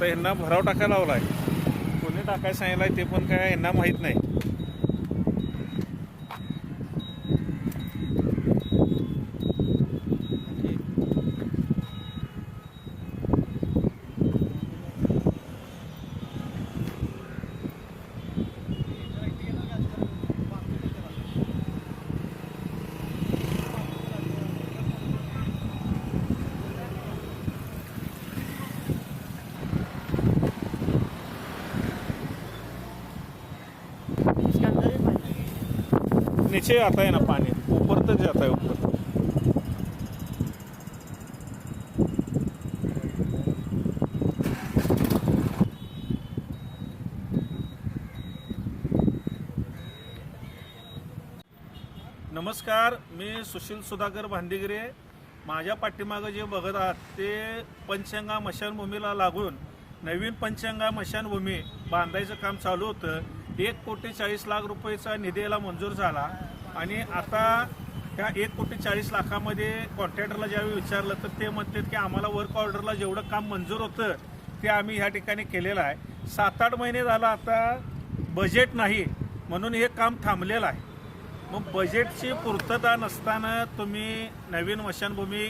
आता यांना भराव टाकायला लावलाय, कोणी टाकायला सांगितलंय ते पण काय यांना माहीत नाही. नीचे आता है ना पानी, ऊपर तक जाता है ऊपर. नमस्कार, मी सुशील सुधाकर भांदिगिरे. माझ्या पाठीमागं जे बघत आहात ते पंचगंगा मशानभूमीला लागून नवीन पंचगंगा मशानभूमी बांधायचं काम चालू होतं. 1,40,00,000 रुपयेचा निधी याला मंजूर झाला आणि आता त्या 1,40,00,000 कॉन्ट्रॅक्टरला ज्यावेळी विचारलं तर ते म्हणतात की आम्हाला वर्क ऑर्डरला जेवढं काम मंजूर होतं ते आम्ही ह्या ठिकाणी केलेलं आहे. 7-8 महिने झाला आता बजेट नाही म्हणून हे काम थांबलेलं आहे. मग बजेटची पूर्तता नसताना तुम्ही नवीन मशानभूमी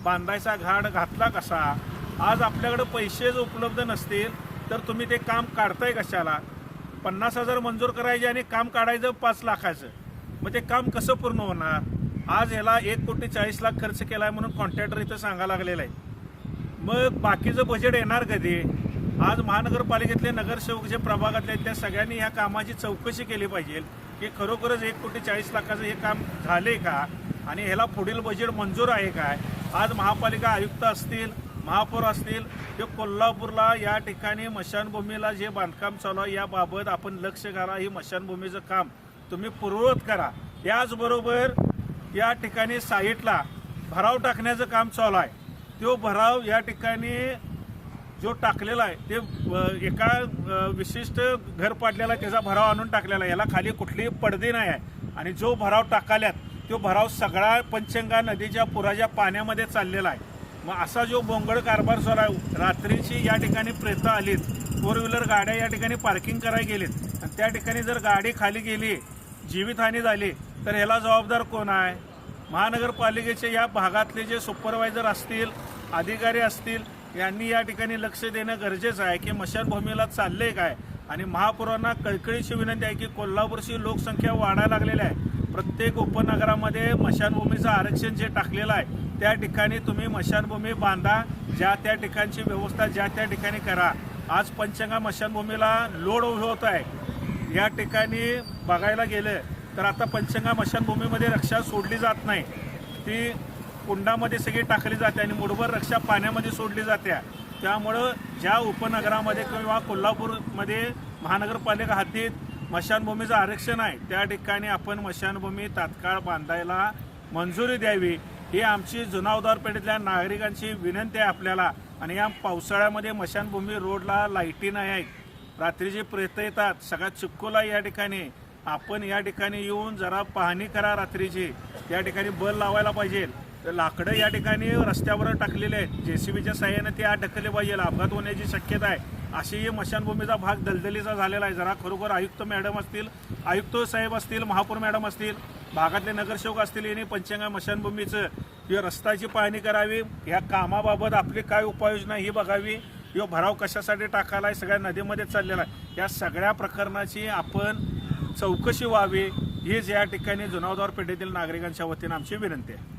बांधायचा घाट घातला कसा? आज आपल्याकडे पैसे जर उपलब्ध नसतील तर तुम्ही ते काम काढताय कशाला? 50,000 मंजूर करायचे आणि काम काढायचं 5 लाखाचं. मग ते काम कसं पूर्ण होणार? आज ह्याला 1,40,00,000 खर्च केला आहे म्हणून कॉन्ट्रॅक्टर इथं सांगायला लागलेला आहे. मग बाकीचं बजेट येणार कधी? आज महानगरपालिकेतले नगरसेवक जे प्रभागातले आहेत त्या सगळ्यांनी ह्या कामाची चौकशी केली पाहिजे की खरोखरच 1,40,00,000 हे काम झाले का आणि ह्याला पुढील बजेट मंजूर आहे काय? आज महापालिका आयुक्त असतील, महापौर असतील, ते कोल्हापूरला या ठिकाणी मशानभूमीला जे बांधकाम चालू आहे याबाबत आपण लक्ष घाला. ही मशानभूमीचं काम तुम्ही पूर्ववत करा. याचबरोबर या ठिकाणी साईटला भराव टाकण्याचं काम चालू आहे. तो भराव या ठिकाणी जो टाकलेला आहे ते एका विशिष्ट घर पाडलेला आहे त्याचा भराव आणून टाकलेला आहे. याला खाली कुठलीही पडदी नाही आहे आणि जो भराव टाकाल्यात तो भराव सगळा पंचगंगा नदीच्या पुराच्या पाण्यामध्ये चाललेला आहे. मग असा जो बोंगळ कारभार चालू आहे, रात्रीची या ठिकाणी प्रेतं आलीत, 4 व्हीलर गाड्या या ठिकाणी पार्किंग करायला गेलीत आणि त्या ठिकाणी जर गाडी खाली गेली, जीवितहानी झाली तर ह्याला जबाबदार कोण आहे? महानगरपालिकेचे या भागातले जे सुपरवायझर असतील, अधिकारी असतील, यांनी या ठिकाणी लक्ष देणं गरजेचं आहे की मशानभूमीला चाललंय काय. आणि महापौरांना कळकळीची विनंती आहे की कोल्हापूरची लोकसंख्या वाढायला लागलेली आहे. प्रत्येक उपनगरामध्ये मशानभूमीचं आरक्षण जे टाकलेलं आहे त्या ठिकाणी तुम्ही मशानभूमी बांधा. ज्या त्या ठिकाणची व्यवस्था ज्या त्या ठिकाणी करा. आज पंचगंगा मशानभूमीला लोड होत आहे. या ठिकाणी बघायला गेलं तर आता पंचगंगा मशानभूमीमध्ये रक्षा सोडली जात नाही, ती कुंडामध्ये सगळी टाकली जाते आणि मुठभर रक्षा पाण्यामध्ये सोडली जाते. त्यामुळं ज्या उपनगरामध्ये किंवा कोल्हापूरमध्ये महानगरपालिका हद्दीत मशानभूमीचं आरक्षण आहे त्या ठिकाणी आपण मशानभूमी तात्काळ बांधायला मंजुरी द्यावी ही आमची जुनावदार पेठेतल्या नागरिकांची विनंती आहे आपल्याला. आणि या पावसाळ्यामध्ये मशानभूमी रोडला लाईटी नाही आहेत, रात्रीची प्रेतं येतात, सगळा चिक्कोला या ठिकाणी. आपण या ठिकाणी येऊन जरा पाहणी करा रात्रीची. या ठिकाणी बल लावायला पाहिजे. तर लाकडं या ठिकाणी रस्त्यावर टाकलेले आहेत, JCBच्या साह्याने ते आत ढकलले पाहिजे, अपघात होण्याची शक्यता आहे. अशी मशानभूमीचा भाग दलदलीचा झालेला आहे. जरा खरोखर आयुक्त मॅडम असतील, आयुक्त साहेब असतील, महापौर मॅडम असतील, भागातले नगरसेवक असतील, यांनी पंचगंगा मशानभूमीचं किंवा रस्त्याची पाहणी करावी. ह्या कामाबाबत आपली काय उपाययोजना ही बघावी. किंवा भराव कशासाठी टाकायला आहे, सगळ्या नदीमध्ये चाललेला आहे. या सगळ्या प्रकरणाची आपण चौकशी व्हावी हीच या ठिकाणी जुनावदार पेठेतील नागरिकांच्या वतीनं आमची विनंती आहे.